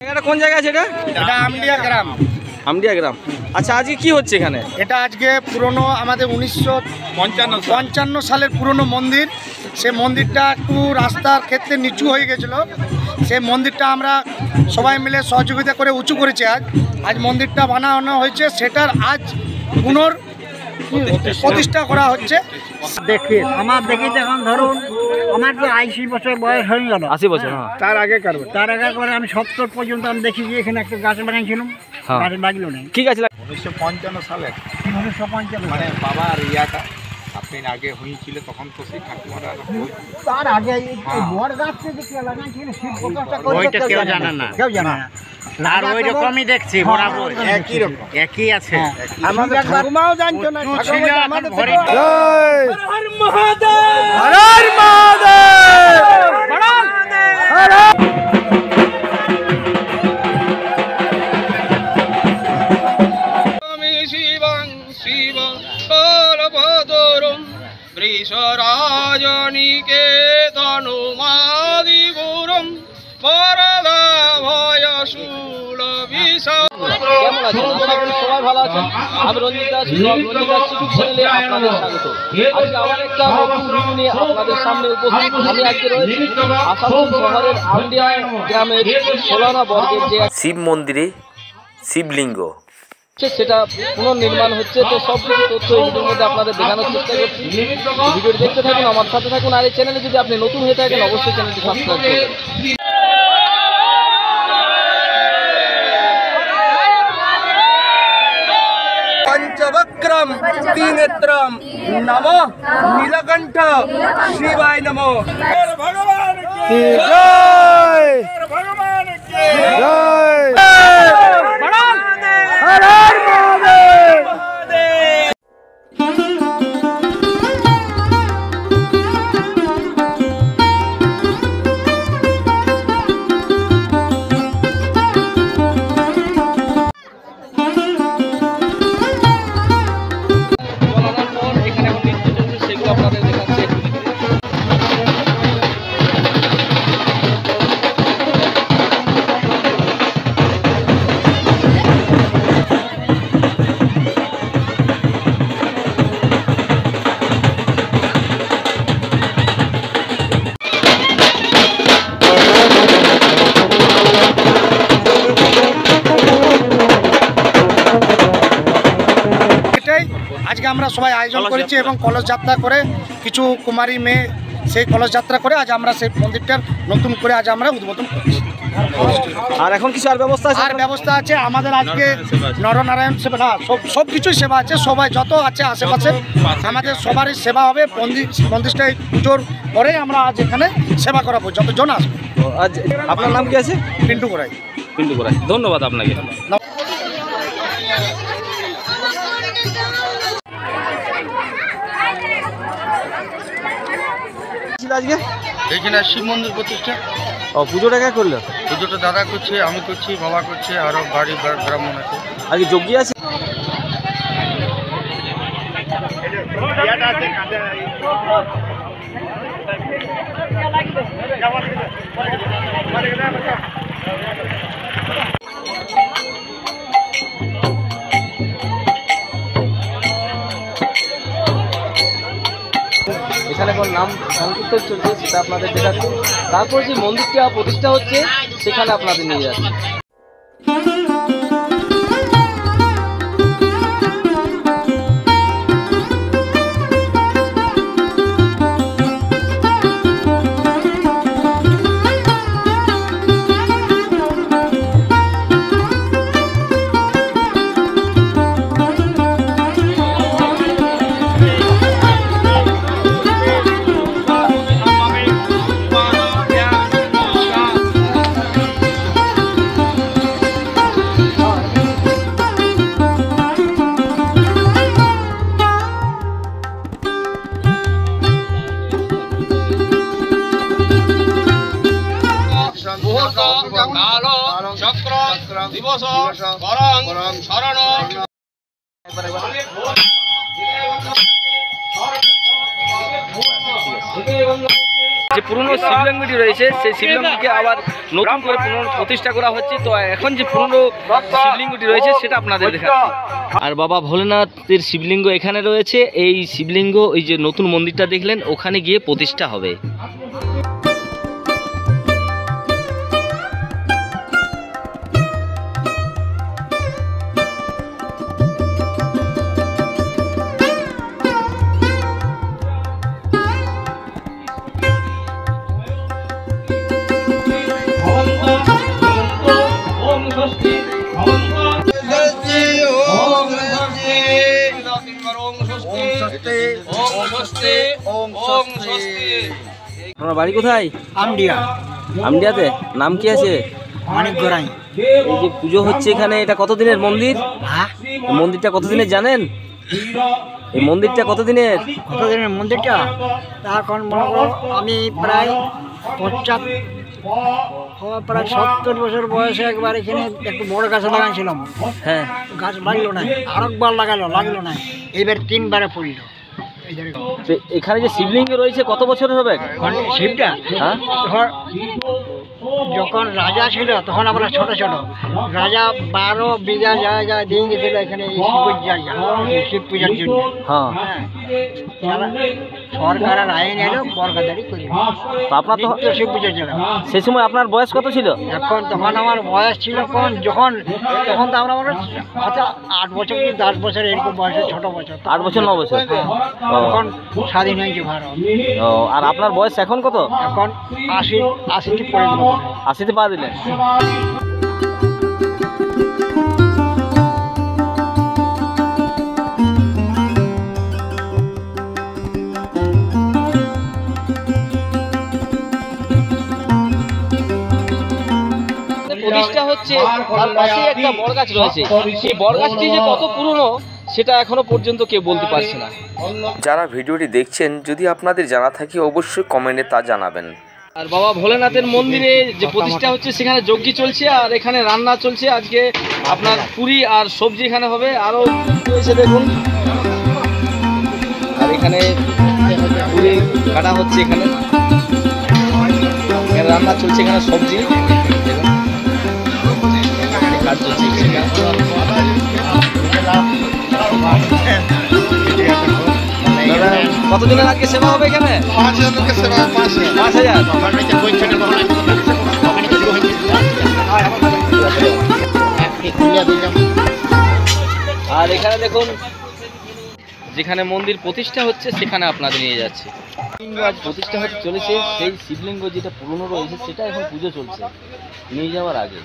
এটা কোন জায়গা আছে? এটা আমডিয়া গ্রাম। আমডিয়া গ্রাম। আচ্ছা, আজকে কি হচ্ছে এখানে? এটা আজকে পুরনো আমাদের 1955 সালের পুরনো মন্দির। সে মন্দিরটা একটু রাস্তার ক্ষেত্রে নিচু হয়ে গেছিলো। সেই মন্দিরটা আমরা সবাই মিলে সহযোগিতা করে উঁচু করেছি। আজ মন্দিরটা বানানো হয়েছে, সেটার আজ প্রতিষ্ঠা করা হচ্ছে। দেখি আমার এখন ধরুন আমার তো 80 বছর বয়স হয়ে গেল। 80 বছর? তার আগে করে আমি 70 পর্যন্ত আমি দেখি যে এখানে একটা গাছ বানিয়েছিলাম। গাছ লাগলো না। কি গাছ? 1955 সালে 1955 মানে বাবার ইয়াটা আপনি আগে হয়েছিল তখন তো সেই ঠাকুমারা তার আগে এই বড় গাছটা যে কে লাগাইছিল শিব প্রতিষ্ঠা করে ওইটা কেউ জানে না। কেউ জানে না। আর ওই রকমই দেখছি বরাবর একই রকম একই আছে। আমাদের ঠাকুমাও জানতো না। আমাদের ঘরে জয় হর মহাদেব, হর মহাদেব, হর শিবং শিব কলপতরুম বৃষরাজনিকেতনুমাদিগুরুম বরদা ভয়শূল বিশা। কেমন আছেন? আশা করি সবাই ভালো আছেন। আমি রঞ্জিত দাস, রঞ্জিত দাস ইউটিউব চ্যানেলে আপনাদের স্বাগত। আজকে আবার একটা নতুন ভিডিও নিয়ে আপনাদের সামনে উপস্থিত। আমি আজকে রয়েছি আসানসোল শহরের আমডিয়া গ্রামের সোলানা বর্গের যে শিব মন্দিরে শিবলিঙ্গ সেটা পুনর্নির্মাণ হচ্ছে। তো সব কিছু তথ্য এই ভিডিওর মধ্যে আপনাদের দেখানোর চেষ্টা করছি। ভিডিওটি দেখতে থাকুন, আমার সাথে থাকুন। আর এই চ্যানেলে যদি আপনি নতুন হয়ে থাকেন অবশ্যই চ্যানেলটি সাবস্ক্রাইব করবেন। পঞ্চবক্রম ত্রিনেত্রম নমো নীলকণ্ঠ শিবায় নমো। ভগবান কি জয়, ভগবান কি জয়, হর হর মহাদেব। বলানোর পর এখানে এখন নৃত্য চলছে, সেগুলো আপনাদের দেখাচ্ছে। এটাই আজকে আমরা সবাই আয়োজন করেছি এবং কলস যাত্রা করে কিছু কুমারী মেয়ে সেই কলস যাত্রা করে আজ আমরা সেই মন্দিরটার নতুন করে আজ আমরা উদ্বোধন করছি। আর এখন কিছু আর ব্যবস্থা আছে? আর ব্যবস্থা আছে আমাদের আজকে নরনারায়ণ সেবা, না সব কিছুই সেবা আছে। সবাই যত আছে আশেপাশে আমাদের সবারই সেবা হবে। মন্দিরটাই পুজোর পরে আমরা আজ এখানে সেবা করাবো যতজন আসবে। আজ আপনার নাম কি আছে? পিন্টু করাই। পিন্টু করাই, ধন্যবাদ আপনাকে। আজকে এখানে শিব মন্দির প্রতিষ্ঠা। পুজোটা কে করলো? পুজোটা দাদা করছে, আমি করছি, বাবা করছে, আরো বাড়ি ব্রাহ্মণ আছে। আজকে যজ্ঞ আছে। এখানে এখন নাম সংকীর্তন চলছে, সেটা আপনাদের দেখাচ্ছি। তারপর যে মন্দিরটা প্রতিষ্ঠা হচ্ছে সেখানে আপনাদের নিয়ে যাচ্ছে। চক্র দিবস করং শরণ। যে পুরনো শিবলিঙ্গটি রয়েছে সেই শিবলিঙ্গকে আবার নতুন করে প্রতিষ্ঠা করা হচ্ছে। তো এখন যে পুরনো শিবলিঙ্গটি রয়েছে সেটা আপনাদের দেখাচ্ছি। আর বাবা ভোলেনাথের শিবলিঙ্গ এখানে রয়েছে। এই শিবলিঙ্গ ওই যে নতুন মন্দিরটা দেখলেন ওখানে গিয়ে প্রতিষ্ঠা হবে। আপনার বাড়ি কোথায়? আমডিয়া আমডিয়াতে। নাম কি আছে? অনেক গোড়াই। এই যে পুজো হচ্ছে এখানে, এটা কতদিনের মন্দির? হ্যাঁ, এই মন্দিরটা কতদিনের জানেন? এই মন্দিরটা কতদিনের? কতদিনের মন্দিরটা? তা এখন মনে করো আমি প্রায় 70 বছর বয়সে একবার এখানে একটু বড় গাছ লাগাইছিলাম। হ্যাঁ, গাছ লাগলো না, আরেকবার লাগলো না, এইবার 3বারে পড়লো। তো এখানে যে শিবলিঙ্গ রয়েছে কত বছরের হবে? শিবটা হ্যাঁ, তখন যখন রাজা ছিল তখন আমরা ছোট রাজা 12 বিঘা জায়গা দিয়ে গেছিল এখানে এই শিবের জায়গা, শিব পূজার জন্য। হ্যাঁ, সরকারের আইন এলো বর্গাদারি করি। তো আপনার তো শিব পূজার জায়গা। সেই সময় আপনার বয়স কত ছিল? তখন আমার বয়স ছিল তখন তো আমরা হয়তো 8 বছর কি 10 বছর এরকম বয়সে, ছোট বছর 8 বছর 9 বছর। তখন স্বাধীন হয়েছে ভারত। ও, আর আপনার বয়স এখন কত? এখন 80 পড়ে গেল। 80তে পা দিলেন। প্রতিষ্ঠা হচ্ছে, তার পাশে একটা বড়গাছ রয়েছে। সেই বড়গাছটি যে কত পুরনো সেটা এখনো পর্যন্ত কেউ বলতে পারছে না। যারা ভিডিওটি দেখছেন যদি আপনাদের জানা থাকে অবশ্যই কমেন্টে তা জানাবেন। আর বাবা ভোলেনাথের মন্দিরে যে প্রতিষ্ঠা হচ্ছে সেখানে যজ্ঞ চলছে আর এখানে রান্না চলছে। আজকে আপনার পুরি আর সবজি এখানে হবে, আরও রয়েছে দেখুন। আর এখানে পুরি কাটা হচ্ছে, এখানে রান্না চলছে, এখানে সবজি কাজ চলছে। কতদিনের আজকে সেবা হবে এখানে? 5000 লোকের সেবা। 5000। আর এখানে দেখুন যেখানে মন্দির প্রতিষ্ঠা হচ্ছে সেখানে আপনাদের নিয়ে যাচ্ছে। শিবলিঙ্গ আজ প্রতিষ্ঠা হতে চলেছে। সেই শিবলিঙ্গ যেটা পুরনো রয়েছে সেটা এখন পুজো চলছে নিয়ে যাওয়ার আগে।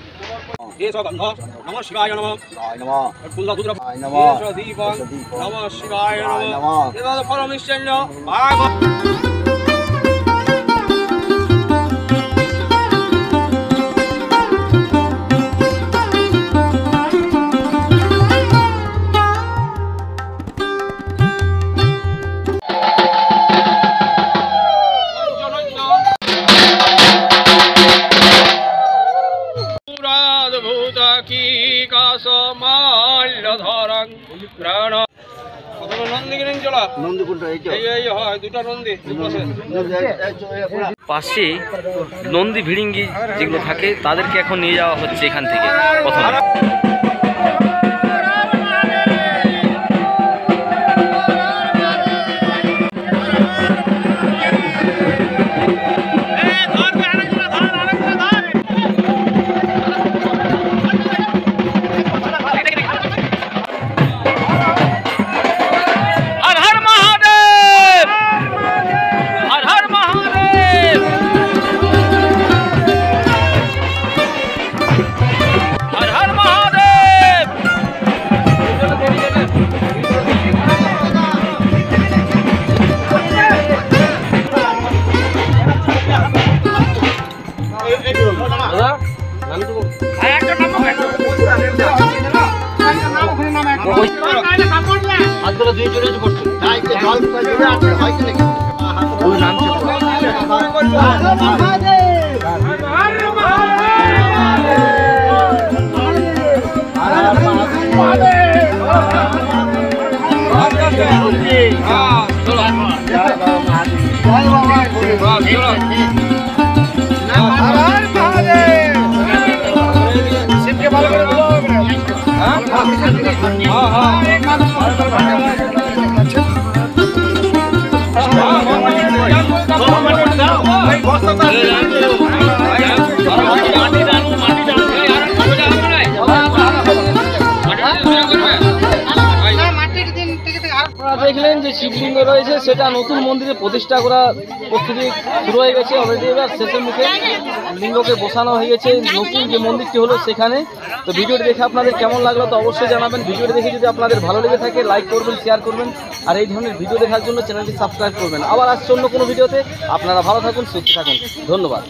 নমঃ শিবায় নমঃ। ফুলদা দুধ নমঃ দীপং নমঃ শিবায় নমঃ। এবার পরমেশ্বর ভাগবত। পাশে নন্দী ভিড়িঙ্গি যেগুলো থাকে তাদেরকে এখন নিয়ে যাওয়া হচ্ছে এখান থেকে প্রথমে। চলো আপনারা দেখলেন যে শিবলিঙ্গ রয়েছে সেটা নতুন মন্দিরে প্রতিষ্ঠা করা প্রস্তুতি শুরু হয়ে গেছে অলরেডি। এবার শেষের মুখে লিঙ্গকে বসানো হয়ে গেছে নতুন যে মন্দিরটি হলো সেখানে। তো ভিডিওটি দেখে আপনাদের কেমন লাগলো তো অবশ্যই জানাবেন। ভিডিওটি দেখে যদি আপনাদের ভালো লেগে থাকে লাইক করবেন, শেয়ার করবেন, আর এই ধরনের ভিডিও দেখার জন্য চ্যানেলটি সাবস্ক্রাইব করবেন। আবার আসছে অন্য কোনো ভিডিওতে। আপনারা ভালো থাকুন, সুস্থ থাকুন, ধন্যবাদ।